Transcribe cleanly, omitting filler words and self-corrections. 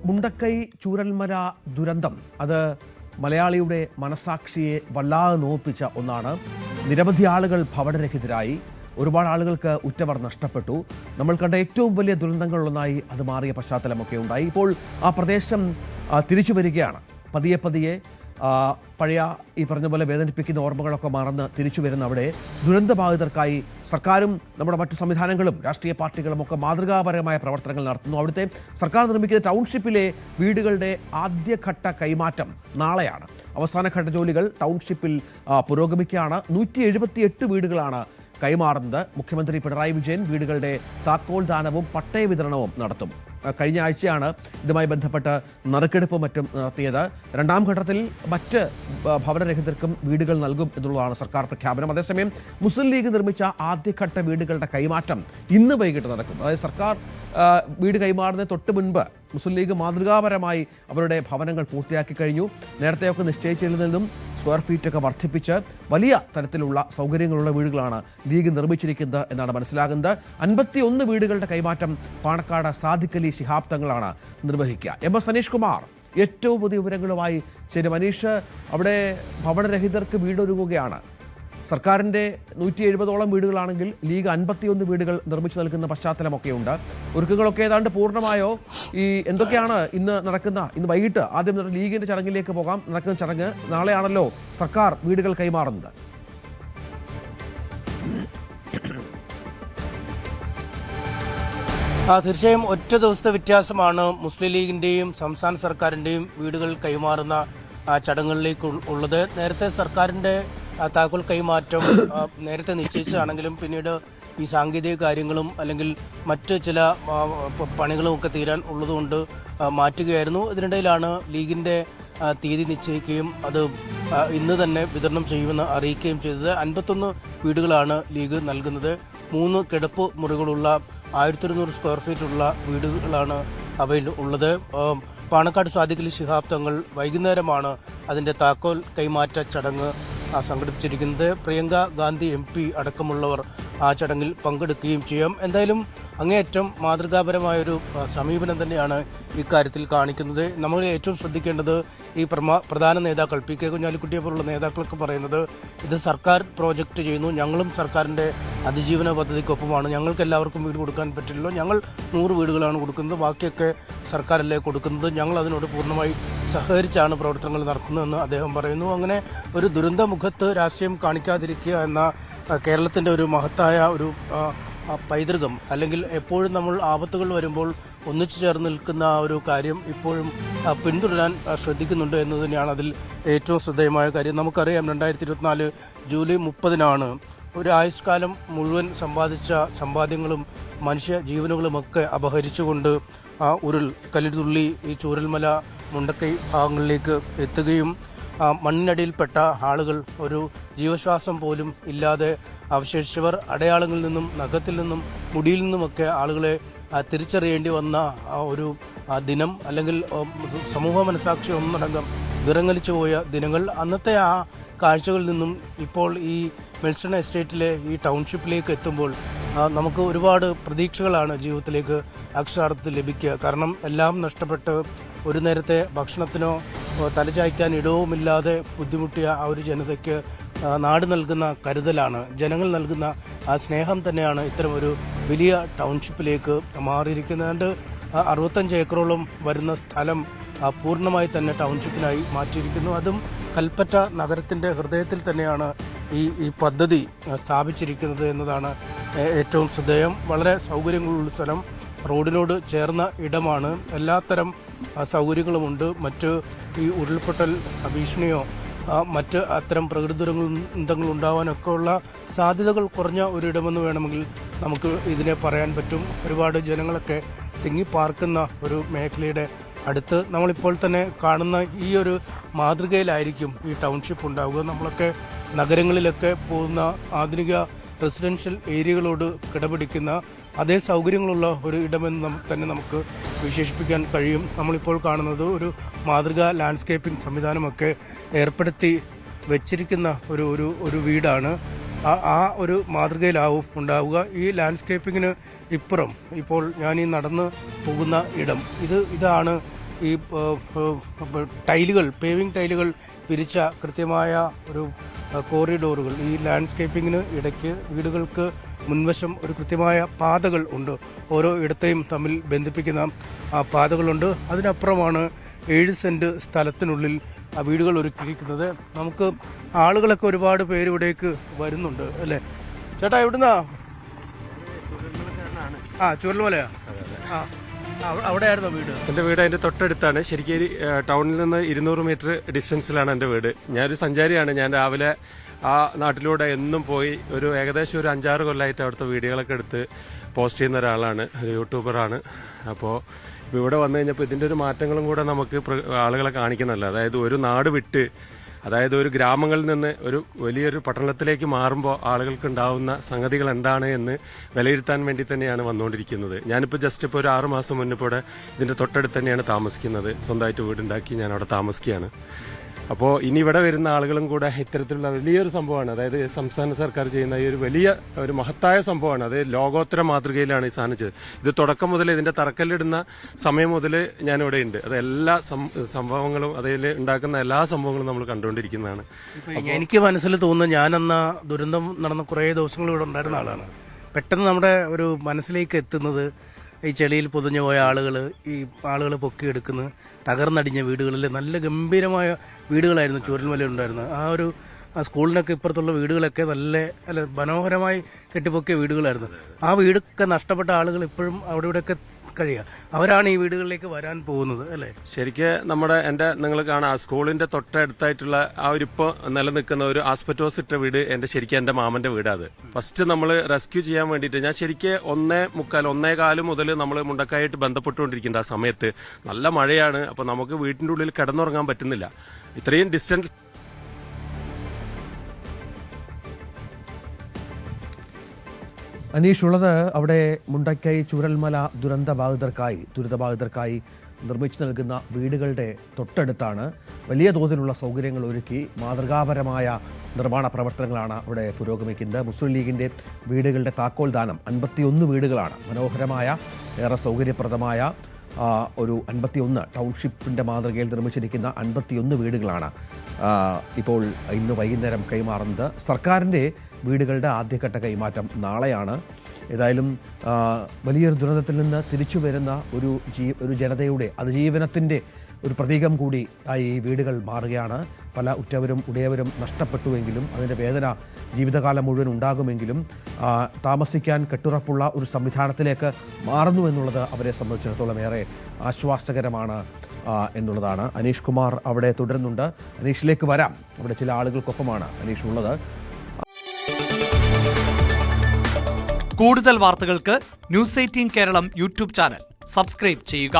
മുണ്ടക്കൈ ചൂരൽമല ദുരന്തം അത് മലയാളിയുടെ മനസാക്ഷിയെ വല്ലാതെ നോപ്പിച്ച ഒന്നാണ്. നിരവധി ആളുകൾ ഭവനരഹിതരായി, ഒരുപാട് ആളുകൾക്ക് ഉറ്റവർ നഷ്ടപ്പെട്ടു. നമ്മൾ കണ്ട ഏറ്റവും വലിയ ദുരന്തങ്ങളിലൊന്നായി അത് മാറിയ പശ്ചാത്തലമൊക്കെ ഉണ്ടായി. ഇപ്പോൾ ആ പ്രദേശം തിരിച്ചു വരികയാണ്. പതിയെ പതിയെ പഴയ ഈ പറഞ്ഞ പോലെ വേദനിപ്പിക്കുന്ന ഓർമ്മകളൊക്കെ മറന്ന് തിരിച്ചു വരുന്ന അവിടെ ദുരന്തബാധിതർക്കായി സർക്കാരും നമ്മുടെ മറ്റു സംവിധാനങ്ങളും രാഷ്ട്രീയ പാർട്ടികളും ഒക്കെ മാതൃകാപരമായ പ്രവർത്തനങ്ങൾ നടത്തുന്നു. അവിടുത്തെ സർക്കാർ നിർമ്മിക്കുന്ന ടൗൺഷിപ്പിലെ വീടുകളുടെ ആദ്യഘട്ട കൈമാറ്റം നാളെയാണ്. അവസാനഘട്ട ജോലികൾ ടൗൺഷിപ്പിൽ പുരോഗമിക്കുകയാണ്. 178 വീടുകളാണ് കൈമാറുന്നത്. മുഖ്യമന്ത്രി പിണറായി വിജയൻ വീടുകളുടെ താക്കോൽ ദാനവും പട്ടയ വിതരണവും നടത്തും. കഴിഞ്ഞ ആഴ്ചയാണ് ഇതുമായി ബന്ധപ്പെട്ട് നറുക്കെടുപ്പും മറ്റും നടത്തിയത്. രണ്ടാം ഘട്ടത്തിൽ മറ്റ് ഭവനരഹിതർക്കും വീടുകൾ നൽകും എന്നുള്ളതാണ് സർക്കാർ പ്രഖ്യാപനം. അതേസമയം മുസ്ലിം ലീഗ് നിർമ്മിച്ച ആദ്യഘട്ട വീടുകളുടെ കൈമാറ്റം ഇന്ന് വൈകിട്ട് നടക്കും. അതായത് സർക്കാർ വീട് കൈമാറുന്നതിന് തൊട്ട് മുൻപ് മുസ്ലിം ലീഗ് മാതൃകാപരമായി അവരുടെ ഭവനങ്ങൾ പൂർത്തിയാക്കി കഴിഞ്ഞു. നേരത്തെയൊക്കെ നിശ്ചയിച്ചതിൽ നിന്നും സ്ക്വയർ ഫീറ്റൊക്കെ വർദ്ധിപ്പിച്ച് വലിയ തരത്തിലുള്ള സൗകര്യങ്ങളുള്ള വീടുകളാണ് ലീഗ് നിർമ്മിച്ചിരിക്കുന്നത് എന്നാണ് മനസ്സിലാകുന്നത്. 51 വീടുകളുടെ കൈമാറ്റം പാണക്കാട് സാദിഖ് അലി ശിഹാബ് തങ്ങളാണ് നിർവഹിക്കുക. MS അനീഷ് കുമാർ ഏറ്റവും പുതിയ വിവരങ്ങളുമായി ശരി. മനീഷ്, അവിടെ ഭവനരഹിതർക്ക് വീടൊരുങ്ങുകയാണ്. സർക്കാരിൻ്റെ 170ഓളം വീടുകളാണെങ്കിൽ ലീഗ് 51 വീടുകൾ നിർമ്മിച്ചു നൽകുന്ന പശ്ചാത്തലമൊക്കെയുണ്ട്. ഒരുക്കങ്ങളൊക്കെ ഏതാണ്ട് പൂർണ്ണമായോ? എന്തൊക്കെയാണ് ഇന്ന് വൈകിട്ട് ആദ്യം ലീഗിൻ്റെ ചടങ്ങിലേക്ക് പോകാം. നടക്കുന്ന ചടങ്ങ് നാളെയാണല്ലോ സർക്കാർ വീടുകൾ കൈമാറുന്നത്. തീർച്ചയായും ഒറ്റ ദിവസത്തെ വ്യത്യാസമാണ് മുസ്ലിം ലീഗിന്റെയും സംസ്ഥാന സർക്കാരിന്റെയും വീടുകൾ കൈമാറുന്ന ചടങ്ങുകളിലേക്ക് ഉള്ളത്. നേരത്തെ സർക്കാരിന്റെ താക്കോൽ കൈമാറ്റം നേരത്തെ നിശ്ചയിച്ചതാണെങ്കിലും പിന്നീട് ഈ സാങ്കേതിക കാര്യങ്ങളും അല്ലെങ്കിൽ മറ്റ് ചില പണികളും ഒക്കെ തീരാൻ ഉള്ളതുകൊണ്ട് മാറ്റുകയായിരുന്നു. ഇതിനിടയിലാണ് ലീഗിന്റെ തീയതി നിശ്ചയിക്കുകയും അത് ഇന്ന് തന്നെ വിതരണം ചെയ്യുമെന്ന് അറിയിക്കുകയും ചെയ്തത്. 51 വീടുകളാണ് ലീഗ് നൽകുന്നത്. 3 കിടപ്പ് മുറികളുള്ള 1200 സ്ക്വയർ ഫീറ്റുള്ള വീടുകളാണ് അവയിൽ ഉള്ളത്. പാണക്കാട് സാദിഖ് അലി ശിഹാബ് തങ്ങൾ വൈകുന്നേരമാണ് അതിൻ്റെ താക്കോൽ കൈമാറ്റ ചടങ്ങ് സംഘടിപ്പിച്ചിരിക്കുന്നത്. പ്രിയങ്ക ഗാന്ധി MP അടക്കമുള്ളവർ ആ ചടങ്ങിൽ പങ്കെടുക്കുകയും ചെയ്യും. എന്തായാലും അങ്ങേയറ്റം മാതൃകാപരമായൊരു സമീപനം തന്നെയാണ് ഇക്കാര്യത്തിൽ കാണിക്കുന്നത്. നമ്മൾ ഏറ്റവും ശ്രദ്ധിക്കേണ്ടത് ഈ പ്രധാന നേതാക്കൾ PK കുഞ്ഞാലിക്കുട്ടിയെ പോലുള്ള നേതാക്കളൊക്കെ പറയുന്നത് ഇത് സർക്കാർ പ്രോജക്റ്റ് ചെയ്യുന്നു, ഞങ്ങളും സർക്കാരിൻ്റെ അതിജീവന പദ്ധതിക്കൊപ്പമാണ്, ഞങ്ങൾക്ക് എല്ലാവർക്കും വീട് കൊടുക്കാൻ പറ്റില്ലല്ലോ, ഞങ്ങൾ 100 വീടുകളാണ് കൊടുക്കുന്നത്, ബാക്കിയൊക്കെ സർക്കാരല്ലേ കൊടുക്കുന്നത്, ഞങ്ങൾ അതിനോട് പൂർണ്ണമായി സഹകരിച്ചാണ് പ്രവർത്തനങ്ങൾ നടത്തുന്നതെന്ന് അദ്ദേഹം പറയുന്നു. അങ്ങനെ ഒരു ദുരന്തമുഖത്ത് രാഷ്ട്രീയം കാണിക്കാതിരിക്കുക എന്ന കേരളത്തിൻ്റെ ഒരു മഹത്തായ ഒരു പൈതൃകം, അല്ലെങ്കിൽ എപ്പോഴും നമ്മൾ ആപത്തുകൾ വരുമ്പോൾ ഒന്നിച്ചു ചേർന്ന് നിൽക്കുന്ന ഒരു കാര്യം ഇപ്പോഴും പിന്തുടരാൻ ശ്രദ്ധിക്കുന്നുണ്ട് എന്ന് തന്നെയാണ് അതിൽ ഏറ്റവും ശ്രദ്ധേയമായ കാര്യം. നമുക്കറിയാം 2024 ജൂലൈ 30-നാണ് ഒരു ആയുഷ്കാലം മുഴുവൻ സമ്പാദിച്ച സമ്പാദ്യങ്ങളും മനുഷ്യ ജീവനുകളുമൊക്കെ അപഹരിച്ചുകൊണ്ട് ഉരുൾ കല്ലുതുള്ളി ഈ ചൂരൽമല മുണ്ടക്കൈ ഭാഗങ്ങളിലേക്ക് എത്തുകയും മണ്ണിനടിയിൽപ്പെട്ട ആളുകൾ ഒരു ജീവശ്വാസം പോലും ഇല്ലാതെ അവശേഷിച്ചവർ, അടയാളങ്ങളിൽ നിന്നും നഖത്തിൽ നിന്നും മുടിയിൽ നിന്നുമൊക്കെ ആളുകളെ തിരിച്ചറിയേണ്ടി വന്ന ഒരു ദിനം, അല്ലെങ്കിൽ സമൂഹ മനസാക്ഷി ഒന്നടങ്കം വിറങ്ങലിച്ചു പോയ ദിനങ്ങൾ. അന്നത്തെ ആ കാഴ്ചകളിൽ നിന്നും ഇപ്പോൾ ഈ മെൽസ്റ്റൺ എസ്റ്റേറ്റിലെ ഈ ടൗൺഷിപ്പിലേക്ക് എത്തുമ്പോൾ നമുക്ക് ഒരുപാട് പ്രതീക്ഷകളാണ് ജീവിതത്തിലേക്ക് അക്ഷരാർത്ഥത്തിൽ ലഭിക്കുക. കാരണം എല്ലാം നഷ്ടപ്പെട്ട് ഒരു നേരത്തെ ഭക്ഷണത്തിനോ തലചായ്ക്കാൻ ഇടവുമില്ലാതെ ബുദ്ധിമുട്ടിയ ആ ഒരു ജനതയ്ക്ക് നാട് നൽകുന്ന കരുതലാണ്, ജനങ്ങൾ നൽകുന്ന ആ സ്നേഹം തന്നെയാണ് ഇത്തരം ഒരു വലിയ ടൗൺഷിപ്പിലേക്ക് മാറിയിരിക്കുന്നത്. 65 ഏക്കറോളം വരുന്ന സ്ഥലം പൂർണ്ണമായി തന്നെ ടൗൺഷിപ്പിനായി മാറ്റിയിരിക്കുന്നു. അതും കൽപ്പറ്റ നഗരത്തിൻ്റെ ഹൃദയത്തിൽ തന്നെയാണ് ഈ പദ്ധതി സ്ഥാപിച്ചിരിക്കുന്നത് എന്നതാണ് ഏറ്റവും ശ്രദ്ധേയം. വളരെ സൗകര്യങ്ങളുള്ള സ്ഥലം, റോഡിനോട് ചേർന്ന ഇടമാണ്, എല്ലാത്തരം സൗകര്യങ്ങളുമുണ്ട്. മറ്റ് ഈ ഉരുൾപൊട്ടൽ ഭീഷണിയോ മറ്റ് അത്തരം പ്രകൃതി ദുരന്തങ്ങൾ ഉണ്ടാവാനൊക്കെ ഉള്ള സാധ്യതകൾ കുറഞ്ഞ ഒരിടമെന്ന് വേണമെങ്കിൽ നമുക്ക് ഇതിനെ പറയാൻ പറ്റും. ഒരുപാട് ജനങ്ങളൊക്കെ തിങ്ങിപ്പാർക്കുന്ന ഒരു മേഖലയുടെ അടുത്ത് നമ്മളിപ്പോൾ തന്നെ കാണുന്ന ഈ ഒരു മാതൃകയിലായിരിക്കും ഈ ടൗൺഷിപ്പ് ഉണ്ടാവുക. നമ്മളൊക്കെ നഗരങ്ങളിലൊക്കെ പോകുന്ന ആധുനിക റെസിഡൻഷ്യൽ ഏരിയകളോട് കിടപിടിക്കുന്ന അതേ സൗകര്യങ്ങളുള്ള ഒരു ഇടമെന്ന് തന്നെ നമുക്ക് വിശേഷിപ്പിക്കാൻ കഴിയും. നമ്മളിപ്പോൾ കാണുന്നത് ഒരു മാതൃകാ ലാൻഡ്സ്കേപ്പിംഗ് സംവിധാനമൊക്കെ ഏർപ്പെടുത്തി വെച്ചിരിക്കുന്ന ഒരു വീടാണ്. ആ ഒരു മാതൃകയിലാവും ഉണ്ടാവുക. ഈ ലാൻഡ്സ്കേപ്പിങ്ങിന് ഇപ്പുറം ഇപ്പോൾ ഞാൻ ഈ നടന്ന് പോകുന്ന ഇടം ഇതാണ് ഈ പേവിംഗ് ടൈലുകൾ പിരിച്ച കൃത്യമായ ഒരു കോറിഡോറുകൾ, ഈ ലാൻഡ്സ്കേപ്പിങ്ങിന് ഇടയ്ക്ക് വീടുകൾക്ക് മുൻവശം ഒരു കൃത്യമായ പാതകൾ ഉണ്ട്. ഓരോ ഇടത്തെയും തമ്മിൽ ബന്ധിപ്പിക്കുന്ന പാതകളുണ്ട്. അതിനപ്പുറമാണ് 7 സെന്റ് സ്ഥലത്തിനുള്ളിൽ വീടുകൾ ഒരുക്കിയിരിക്കുന്നത്. നമുക്ക് ആളുകളൊക്കെ ഒരുപാട് പേര് ഇവിടേക്ക് വരുന്നുണ്ട് അല്ലേ? ചേട്ടാ എവിടുന്നാ? ചുരൽമലയാ? അവിടെയായിരുന്നോ വീട്? എൻ്റെ വീട് അതിൻ്റെ തൊട്ടടുത്താണ്. ശരിക്കും ടൗണിൽ നിന്ന് 200 മീറ്റർ ഡിസ്റ്റൻസിലാണ് എൻ്റെ വീട്. ഞാനൊരു സഞ്ചാരിയാണ്. ഞാൻ രാവിലെ ആ നാട്ടിലൂടെ എന്നും പോയി ഏകദേശം ഒരു 5-6 കൊല്ലമായിട്ട് അവിടുത്തെ വീഡിയോകളൊക്കെ എടുത്ത് പോസ്റ്റ് ചെയ്യുന്ന ഒരാളാണ്, ഒരു യൂട്യൂബറാണ്. അപ്പോൾ ഇവിടെ വന്നു കഴിഞ്ഞപ്പോൾ ഇതിൻ്റെ ഒരു മാറ്റങ്ങളും കൂടെ നമുക്ക് ആളുകളെ കാണിക്കുന്നല്ലോ. അതായത് ഒരു നാട് വിട്ട്, അതായത് ഒരു ഗ്രാമങ്ങളിൽ നിന്ന് ഒരു വലിയൊരു പട്ടണത്തിലേക്ക് മാറുമ്പോൾ ആളുകൾക്ക് ഉണ്ടാവുന്ന സംഗതികൾ എന്താണ് എന്ന് വിലയിരുത്താൻ വേണ്ടി തന്നെയാണ് വന്നുകൊണ്ടിരിക്കുന്നത്. ഞാനിപ്പോൾ ജസ്റ്റ് ഇപ്പോൾ ഒരു 6 മാസം മുന്നേ ഇവിടെ ഇതിൻ്റെ തൊട്ടടുത്ത് തന്നെയാണ് താമസിക്കുന്നത്. സ്വന്തമായിട്ട് വീടുണ്ടാക്കി ഞാൻ അവിടെ താമസിക്കുകയാണ്. അപ്പോൾ ഇനി ഇവിടെ വരുന്ന ആളുകളും കൂടെ ഇത്തരത്തിലുള്ള വലിയൊരു സംഭവമാണ്, അതായത് സംസ്ഥാന സർക്കാർ ചെയ്യുന്ന ഈ ഒരു മഹത്തായ സംഭവമാണ്. അത് ലോകോത്തര മാതൃകയിലാണ് ഈ സാധനം ചെയ്തത്. ഇത് തുടക്കം മുതൽ ഇതിന്റെ തറക്കല്ലിടുന്ന സമയം മുതൽ ഞാനിവിടെ ഉണ്ട്. അത് എല്ലാ സംഭവങ്ങളും അതിൽ ഉണ്ടാക്കുന്ന എല്ലാ സംഭവങ്ങളും നമ്മൾ കണ്ടുകൊണ്ടിരിക്കുന്നതാണ്. എനിക്ക് മനസ്സിൽ തോന്നുന്നു, ഞാനെന്ന ദുരന്തം നടന്ന കുറേ ദിവസങ്ങൾ ഇവിടെ ഉണ്ടായിരുന്ന ആളാണ്. പെട്ടെന്ന് നമ്മുടെ ഒരു മനസ്സിലേക്ക് എത്തുന്നത് ഈ ചെളിയിൽ പൊതിഞ്ഞു പോയ ആളുകൾ പൊക്കിയെടുക്കുന്ന തകർന്നടിഞ്ഞ വീടുകളിൽ നല്ല ഗംഭീരമായ വീടുകളായിരുന്നു ചൂരൽമല ഉണ്ടായിരുന്നത്. ആ സ്കൂളിനൊക്കെ ഇപ്പുറത്തുള്ള വീടുകളൊക്കെ നല്ല മനോഹരമായി കെട്ടിപ്പൊക്കിയ വീടുകളായിരുന്നു. ആ വീടൊക്കെ നഷ്ടപ്പെട്ട ആളുകൾ ഇപ്പോഴും അവിടെ ഇവിടെയൊക്കെ കഴിയുക. അവരാണ് ഈ വീടുകളിലേക്ക് വരാൻ പോകുന്നത് അല്ലേ? ശരിക്കും നിങ്ങൾ കാണാം, സ്കൂളിന്റെ തൊട്ടടുത്തായിട്ടുള്ള ആ ഒരു ഇപ്പോൾ നിലനിൽക്കുന്ന ഒരു ആസ്പെറ്റോസ് ഇട്ട വീട് ശരിക്കും എൻ്റെ മാമന്റെ വീടാണ്. ഫസ്റ്റ് നമ്മൾ റെസ്ക്യൂ ചെയ്യാൻ വേണ്ടിയിട്ട് ഞാൻ ശരിക്കും 1:45 മുതൽ നമ്മൾ മുണ്ടക്കായിട്ട് ബന്ധപ്പെട്ടുകൊണ്ടിരിക്കുന്നുണ്ട്. ആ സമയത്ത് നല്ല മഴയാണ്. അപ്പോൾ നമുക്ക് വീട്ടിൻ്റെ ഉള്ളിൽ കിടന്നുറങ്ങാൻ പറ്റുന്നില്ല. ഇത്രയും ഡിസ്റ്റൻസ് അനീഷ് ഉള്ളത് അവിടെ മുണ്ടക്കൈ ചൂരൽമല ദുരിതബാധിതർക്കായി നിർമ്മിച്ചു നൽകുന്ന വീടുകളുടെ തൊട്ടടുത്താണ്. വലിയ തോതിലുള്ള സൗകര്യങ്ങൾ ഒരുക്കി മാതൃകാപരമായ നിർമ്മാണ പ്രവർത്തനങ്ങളാണ് അവിടെ പുരോഗമിക്കുന്നത്. മുസ്ലിം ലീഗിൻ്റെ വീടുകളുടെ താക്കോൽ ദാനം 51 വീടുകളാണ്. മനോഹരമായ, ഏറെ സൗകര്യപ്രദമായ ഒരു 51 ടൗൺഷിപ്പിൻ്റെ മാതൃകയിൽ നിർമ്മിച്ചിരിക്കുന്ന 51 വീടുകളാണ് ഇപ്പോൾ ഇന്ന് വൈകുന്നേരം കൈമാറുന്നത്. സർക്കാരിൻ്റെ വീടുകളുടെ ആദ്യഘട്ട കൈമാറ്റം നാളെയാണ്. ഏതായാലും വലിയൊരു ദുരന്തത്തിൽ നിന്ന് തിരിച്ചു വരുന്ന ഒരു ജനതയുടെ അതിജീവനത്തിൻ്റെ ഒരു പ്രതീകം കൂടി ഈ വീടുകൾ മാറുകയാണ്. പല ഉറ്റവരും ഉടയവരും നഷ്ടപ്പെട്ടുവെങ്കിലും അതിൻ്റെ വേദന ജീവിതകാലം മുഴുവൻ ഉണ്ടാകുമെങ്കിലും താമസിക്കാൻ കെട്ടുറപ്പുള്ള ഒരു സംവിധാനത്തിലേക്ക് മാറുന്നു എന്നുള്ളത് അവരെ സംബന്ധിച്ചിടത്തോളം ഏറെ ആശ്വാസകരമാണ് എന്നുള്ളതാണ്. അനീഷ് കുമാർ അവിടെ തുടരുന്നുണ്ട്. അനീഷിലേക്ക് വരാം. അവിടെ ചില ആളുകൾക്കൊപ്പമാണ് അനീഷ് ഉള്ളത്. കൂടുതൽ വാർത്തകൾക്ക് News 18 Keralam YouTube channel subscribe ചെയ്യുക.